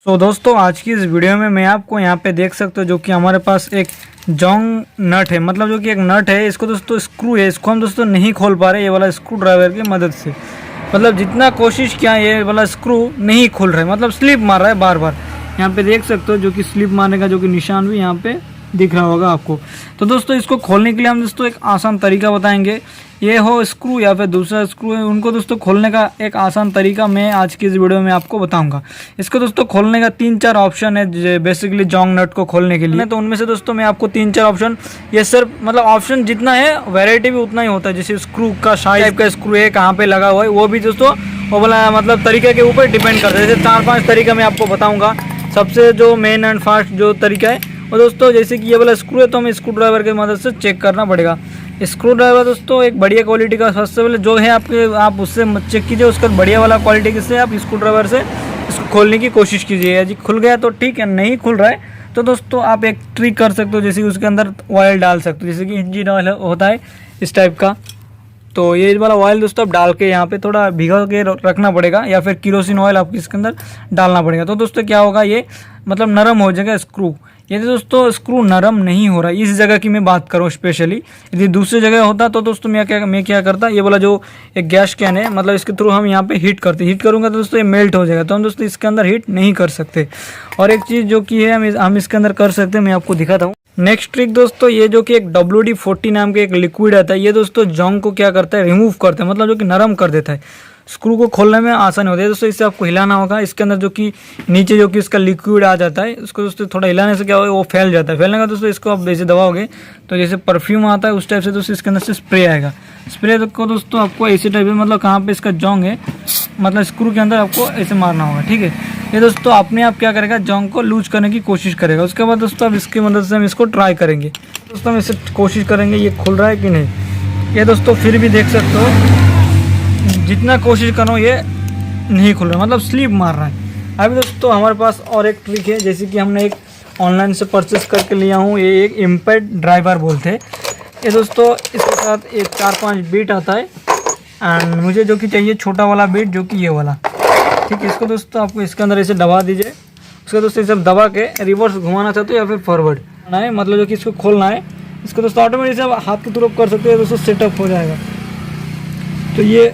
तो दोस्तों आज की इस वीडियो में मैं आपको यहाँ पे देख सकते हो जो कि हमारे पास एक जोंग नट है, मतलब जो कि एक नट है। इसको दोस्तों स्क्रू है, इसको हम दोस्तों नहीं खोल पा रहे ये वाला स्क्रू ड्राइवर की मदद से। मतलब जितना कोशिश किया ये वाला स्क्रू नहीं खुल रहा है, मतलब स्लिप मार रहा है बार बार। यहाँ पे देख सकते हो जो कि स्लिप मारने का जो कि निशान भी यहाँ पे दिख रहा होगा आपको। तो दोस्तों इसको खोलने के लिए हम दोस्तों एक आसान तरीका बताएंगे। ये हो स्क्रू या फिर दूसरा स्क्रू है, उनको दोस्तों खोलने का एक आसान तरीका मैं आज की इस वीडियो में आपको बताऊंगा। इसको दोस्तों खोलने का 3-4 ऑप्शन है बेसिकली जोंग नट को खोलने के लिए। तो उनमें से दोस्तों मैं आपको 3-4 ऑप्शन, ये सिर्फ मतलब ऑप्शन जितना है वैरायटी भी उतना ही होता है। जैसे स्क्रू का टाइप का स्क्रू है, कहाँ पे लगा हुआ है, वो भी दोस्तों वो वाला मतलब तरीके के ऊपर डिपेंड करता है। जैसे 4-5 तरीका मैं आपको बताऊँगा। सबसे जो मेन एंड फास्ट जो तरीका है और दोस्तों जैसे कि ये वाला स्क्रू है तो हमें स्क्रू ड्राइवर की मदद से चेक करना पड़ेगा। स्क्रू ड्राइवर दोस्तों एक बढ़िया क्वालिटी का सबसे पहले जो है आप उससे चेक कीजिए, उसका बढ़िया वाला क्वालिटी से आप स्क्रू ड्राइवर से इसको खोलने की कोशिश कीजिए। यदि खुल गया तो ठीक है, नहीं खुल रहा है तो दोस्तों आप एक ट्रिक कर सकते हो, जैसे कि उसके अंदर ऑयल डाल सकते हो, जैसे कि इंजन ऑयल होता है इस टाइप का। तो ये वाला ऑयल दोस्तों आप डाल के यहाँ पे थोड़ा भिगो के रखना पड़ेगा, या फिर केरोसिन ऑयल आपको इसके अंदर डालना पड़ेगा। तो दोस्तों क्या होगा, ये मतलब नरम हो जाएगा स्क्रू। यदि दोस्तों स्क्रू नरम नहीं हो रहा है, इस जगह की मैं बात करूँ स्पेशली, यदि दूसरी जगह होता तो दोस्तों मैं क्या करता, ये वाला जो एक गैस कैन है, मतलब इसके थ्रू हम यहाँ पे हीट करते, हीट करूँगा तो दोस्तों ये मेल्ट हो जाएगा। तो हम दोस्तों इसके अंदर हीट नहीं कर सकते। और एक चीज़ जो कि है हम इसके अंदर कर सकते हैं, मैं आपको दिखाता हूँ। नेक्स्ट ट्रिक दोस्तों, ये जो कि एक WD-40 नाम के एक लिक्विड आता है, ये दोस्तों जोंग को क्या करता है, रिमूव करता है, मतलब जो कि नरम कर देता है। स्क्रू को खोलने में आसानी होती है दोस्तों। इससे आपको हिलाना होगा, इसके अंदर जो कि नीचे जो कि इसका लिक्विड आ जाता है, उसको दोस्तों थोड़ा हिलाने से क्या होगा, वो फैल जाता है। फैलने का दोस्तों इसको आप जैसे दबाओगे तो जैसे परफ्यूम आता है उस टाइप से दोस्तों इसके अंदर से स्प्रे आएगा। स्प्रे को दोस्तों आपको ऐसे टाइप में, मतलब कहाँ पे इसका जोंग है, मतलब स्क्रू के अंदर आपको ऐसे मारना होगा, ठीक है। ये दोस्तों अपने आप क्या करेगा, जोंग को लूज करने की कोशिश करेगा। उसके बाद दोस्तों अब इसकी मदद से हम इसको ट्राई करेंगे। दोस्तों हम इसे कोशिश करेंगे ये खुल रहा है कि नहीं। ये दोस्तों फिर भी देख सकते हो जितना कोशिश करो ये नहीं खुल रहा, मतलब स्लिप मार रहा है। अभी दोस्तों हमारे पास और एक ट्रिक है, जैसे कि हमने एक ऑनलाइन से परचेस करके लिया हूँ, ये एक इम्पैक्ट ड्राइवर बोलते हैं। ये दोस्तों इसके साथ एक 4-5 बीट आता है, एंड मुझे जो कि चाहिए छोटा वाला बीट, जो कि ये वाला, ठीक है। इसको दोस्तों आपको इसके अंदर ऐसे दबा दीजिए। उसको दोस्तों सब दबा के रिवर्स घुमाना चाहते हो या फिर फॉरवर्ड ना है, मतलब जो कि इसको खोलना है। इसको दोस्तों ऑटोमेटिक आप हाथ की तरफ कर सकते हो, दोस्तों सेटअप हो जाएगा। तो ये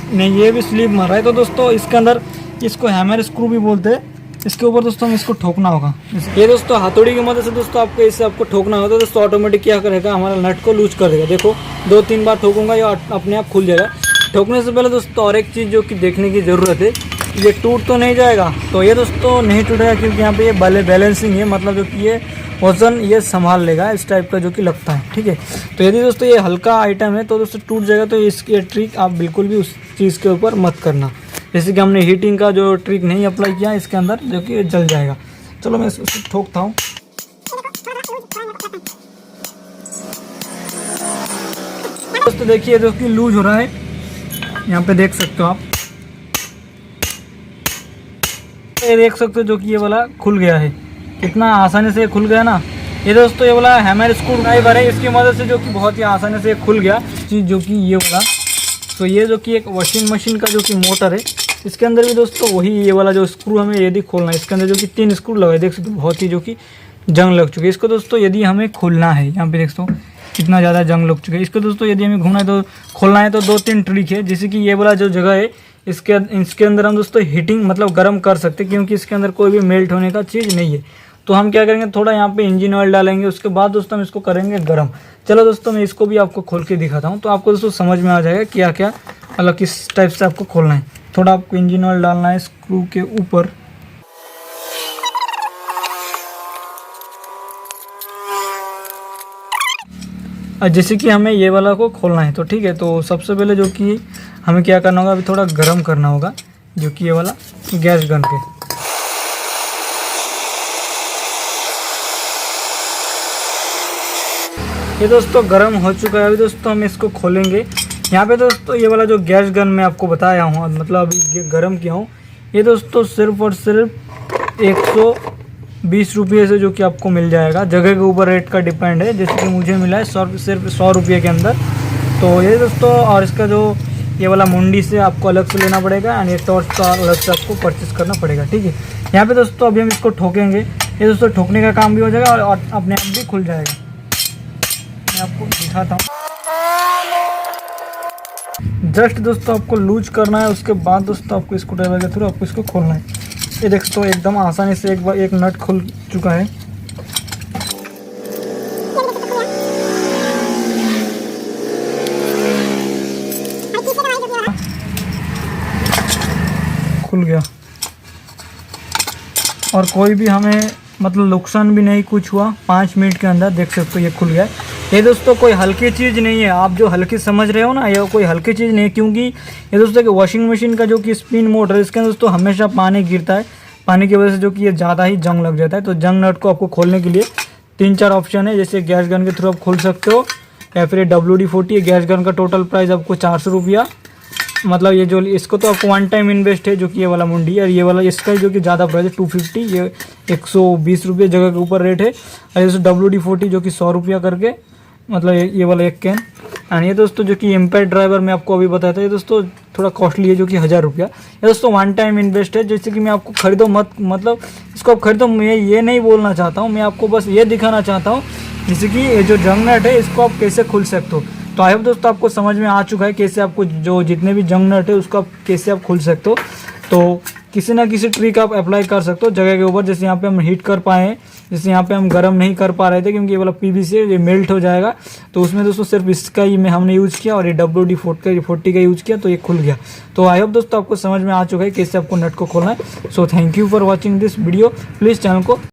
नहीं, ये भी स्लिप मार रहा है। तो दोस्तों इसके अंदर इसको हैमर स्क्रू भी बोलते हैं। इसके ऊपर दोस्तों हमें इसको ठोकना होगा। ये दोस्तों हथौड़ी की मदद से दोस्तों आपको इससे आपको ठोकना होगा। तो दोस्तों ऑटोमेटिक क्या करेगा, हमारा नट को लूज कर देगा। देखो 2-3 बार ठोकूंगा या अपने आप खुल जाएगा। ठोकने से पहले दोस्तों और एक चीज़ जो कि देखने की ज़रूरत है, ये टूट तो नहीं जाएगा। तो ये दोस्तों नहीं टूटेगा क्योंकि यहाँ पे ये बैलेंसिंग है, मतलब जो कि ये वजन ये संभाल लेगा, इस टाइप का जो कि लगता है, ठीक है। तो यदि दोस्तों ये हल्का आइटम है तो दोस्तों टूट जाएगा। तो इसकी ट्रिक आप बिल्कुल भी उस चीज़ के ऊपर मत करना। जैसे कि हमने हीटिंग का जो ट्रिक नहीं अप्लाई किया इसके अंदर, जो कि जल जाएगा। चलो मैं इसको ठोकता हूँ। दोस्तों देखिए जो कि लूज हो रहा है, यहाँ पे देख सकते हो आप, ये देख सकते हो जो कि ये वाला खुल गया है। कितना आसानी से खुल गया ना। ये दोस्तों ये वाला हैमर स्क्रू ड्राइवर है, इसकी मदद से जो कि बहुत ही आसानी से खुल गया चीज़, जो कि ये वाला। तो ये जो कि एक वॉशिंग मशीन का जो कि मोटर है, इसके अंदर भी दोस्तों वही ये वाला जो स्क्रू हमें यदि खोलना है, इसके अंदर जो कि 3 स्क्रू लगे, देख सकते हो बहुत ही जो कि जंग लग चुकी है। इसको दोस्तों यदि हमें खोलना है, यहाँ पे देख सकते हो कितना ज़्यादा जंग लग चुका है। इसको दोस्तों यदि हमें घूमना है तो खोलना है तो 2-3 ट्रिक है। जैसे कि ये वाला जो जगह है इसके अंदर हम दोस्तों हीटिंग मतलब गर्म कर सकते हैं, क्योंकि इसके अंदर कोई भी मेल्ट होने का चीज़ नहीं है। तो हम क्या करेंगे, थोड़ा यहाँ पे इंजन ऑयल डालेंगे, उसके बाद दोस्तों हम इसको करेंगे गर्म। चलो दोस्तों मैं इसको भी आपको खोल के दिखाता हूँ, तो आपको दोस्तों समझ में आ जाएगा क्या क्या मतलब किस टाइप से आपको खोलना है। थोड़ा आपको इंजन ऑयल डालना है स्क्रू के ऊपर। और जैसे कि हमें ये वाला को खोलना है तो ठीक है। तो सबसे पहले जो कि हमें क्या करना होगा, अभी थोड़ा गर्म करना होगा, जो कि ये वाला गैस गन के। ये दोस्तों गर्म हो चुका है। अभी दोस्तों हम इसको खोलेंगे। यहाँ पे दोस्तों ये वाला जो गैस गन मैं आपको बताया हूँ, मतलब अभी गर्म किया हूँ, ये दोस्तों सिर्फ और सिर्फ 120 रुपये से जो कि आपको मिल जाएगा। जगह के ऊपर रेट का डिपेंड है, जैसे कि मुझे मिला है सिर्फ 100 रुपये के अंदर। तो ये दोस्तों, और इसका जो ये वाला मुंडी से आपको अलग से लेना पड़ेगा, एंड ये टॉर्च का अलग से आपको परचेस करना पड़ेगा, ठीक है। यहाँ पे दोस्तों अभी हम इसको ठोकेंगे, ये दोस्तों ठोकने का काम भी हो जाएगा और अपने आप भी खुल जाएगा। मैं आपको दिखाता हूँ। जस्ट दोस्तों आपको लूज करना है, उसके बाद दोस्तों आपको स्क्रू ड्राइवर के थ्रू आपको इसको खोलना है। ये देख सकते हो एकदम आसानी से एक नट खुल चुका है। खुल गया और कोई भी हमें मतलब नुकसान भी नहीं कुछ हुआ। 5 मिनट के अंदर देख सकते हो ये खुल गया। ये दोस्तों कोई हल्की चीज़ नहीं है, आप जो हल्की समझ रहे हो ना, ये कोई हल्की चीज़ नहीं है, क्योंकि ये दोस्तों कि वॉशिंग मशीन का जो कि स्पिन मोटर है, इसके अंदर दोस्तों हमेशा पानी गिरता है। पानी की वजह से जो कि ये ज़्यादा ही जंग लग जाता है। तो जंग नट को आपको खोलने के लिए 3-4 ऑप्शन है, जैसे गैस गन के थ्रू आप खोल सकते हो, या फिर WD-40। गैस गन का टोटल प्राइस आपको 400 रुपया, मतलब ये जो इसको तो आपको 1 टाइम इन्वेस्ट है, जो कि ये वाला मुंडी है। और ये वाला इसका जो कि ज़्यादा प्राइस है 250, ये 120 रुपये जगह के ऊपर रेट है। और जैसे WD-40 जो कि 100 रुपया करके, मतलब ये वाला एक कैन। एंड ये दोस्तों जो कि इम्पैक्ट ड्राइवर मैं आपको अभी बताया था, ये दोस्तों थोड़ा कॉस्टली है, जो कि 1000 रुपया। ये दोस्तों 1 टाइम इन्वेस्ट है, जैसे कि मैं आपको खरीदो मत, मतलब इसको आप खरीदो, मैं ये नहीं बोलना चाहता हूँ, मैं आपको बस ये दिखाना चाहता हूँ जैसे कि ये जो जंग नट है इसको आप कैसे खुल सकते हो। तो आई होप दोस्तों आपको समझ में आ चुका है कैसे आपको जो जितने भी जंग नट है उसको आप कैसे आप खोल सकते हो। तो किसी ना किसी ट्रिक आप अप्लाई कर सकते हो जगह के ऊपर। जैसे यहाँ पे हम हीट कर पाए हैं, जैसे यहाँ पे हम गर्म नहीं कर पा रहे थे क्योंकि ये वाला PVC ये मेल्ट हो जाएगा। तो उसमें दोस्तों सिर्फ इसका ही हमने यूज़ किया और ये WD-40 का यूज़ किया, तो ये खुल गया। तो आई होप दोस्तों आपको समझ में आ चुका है कैसे आपको नट को खोलना है। So thank you for watching this video. Please channel को